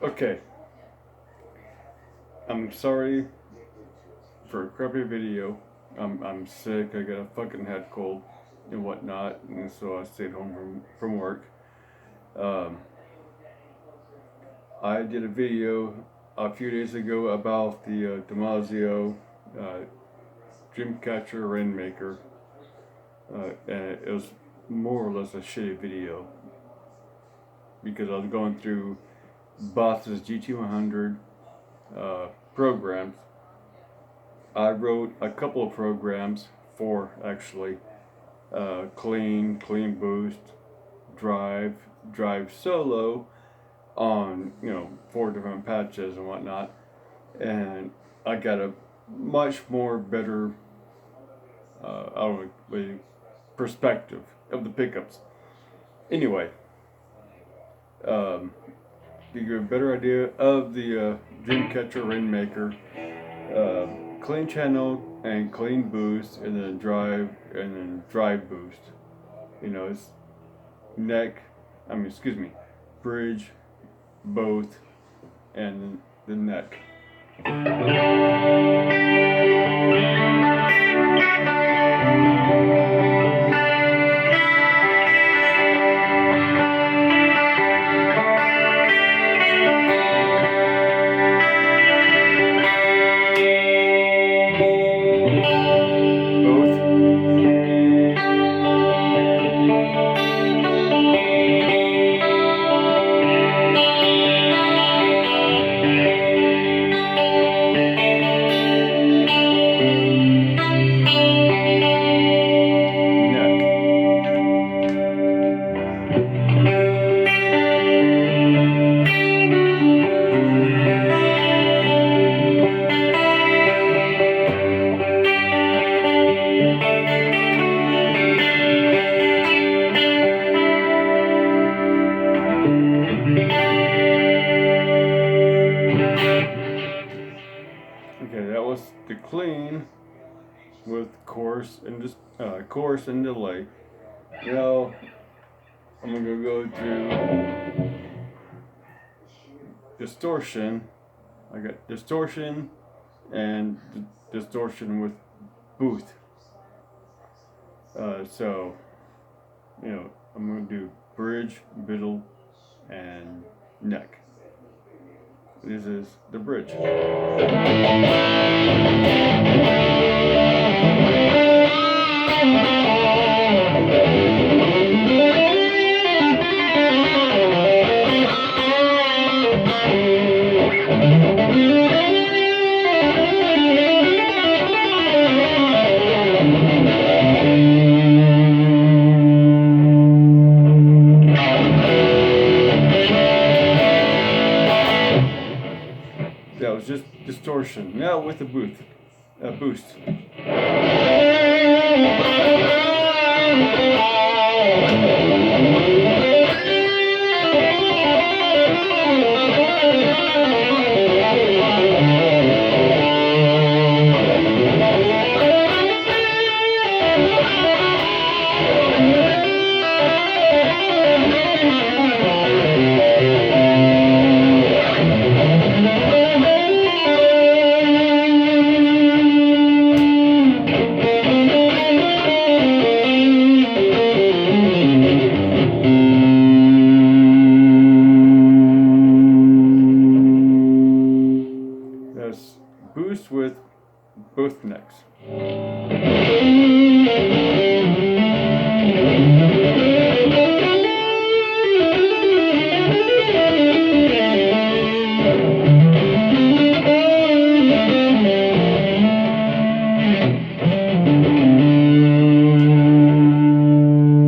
Okay, I'm sorry for a crappy video. I'm sick. I got a fucking head cold and whatnot, and so I stayed home from work. Um, I did a video a few days ago about the Damasio uh, Dreamcatcher Rainmaker, and it was more or less a shitty video because I was going through Boss's GT100 programs. I wrote a couple of programs for actually clean boost, drive solo on 4 different patches and whatnot, and I got a much more better I don't know, perspective of the pickups. Anyway, to give a better idea of the Dreamcatcher Rainmaker, clean channel and clean boost, and then drive boost. It's neck. Excuse me, bridge, both, and the neck. Both. Okay, that was the clean with course and delay. Now I'm gonna go to distortion. I got distortion and distortion with boost. So I'm gonna do bridge, middle, and neck. This is the bridge. That was just distortion. Now with the boost. That's boost with both necks.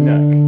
Neck.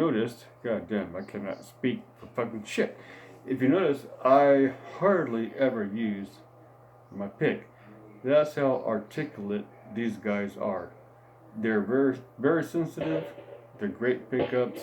noticed, god damn, I cannot speak for fucking shit. If you notice, I hardly ever use my pick. That's how articulate these guys are. They're very, very sensitive. They're great pickups.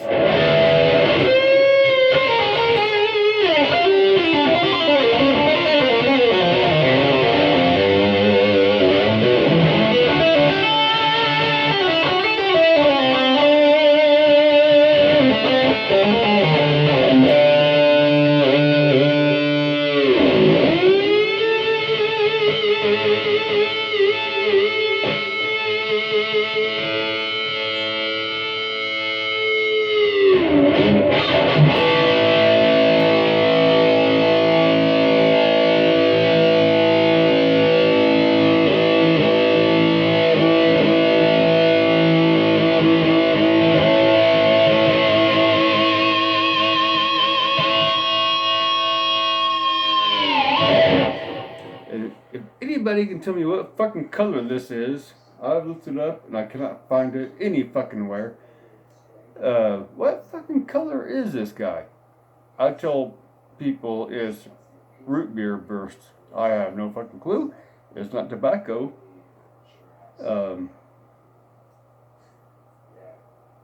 And if anybody can tell me what fucking color this is, I've looked it up and I cannot find it any fucking where. What fucking color is this guy? I tell people it's root beer burst. I have no fucking clue. It's not tobacco.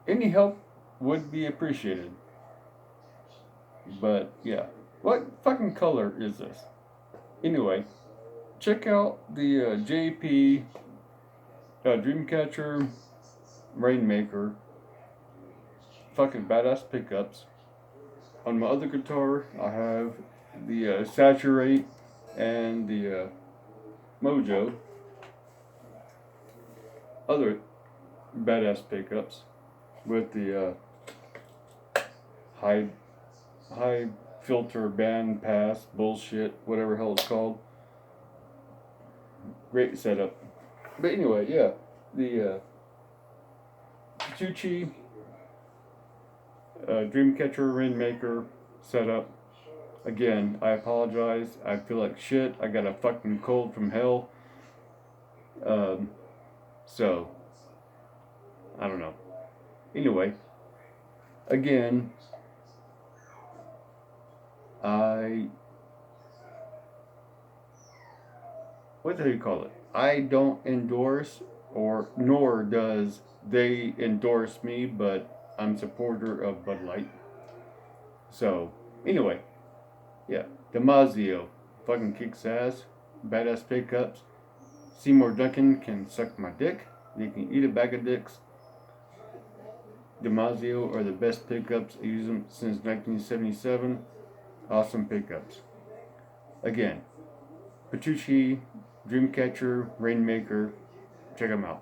Any help would be appreciated. But yeah, what fucking color is this? Anyway, check out the JP Dreamcatcher Rainmaker. Fucking badass pickups. On my other guitar, I have the Saturate and the Mojo. Other badass pickups with the high filter band pass bullshit, whatever hell it's called. Great setup. But anyway, yeah, the Petrucci Dreamcatcher Rainmaker setup. Again, I apologize. I feel like shit. I got a fucking cold from hell. So, I don't know. Anyway, again, what do you call it? I don't endorse, or nor does they endorse me, but I'm supporter of Bud Light. So, anyway, yeah, Damasio fucking kicks ass, badass pickups. Seymour Duncan can suck my dick. He can eat a bag of dicks. Damasio are the best pickups. I use them since 1977. Awesome pickups. Again, Petrucci, Dreamcatcher, Rainmaker. Check them out.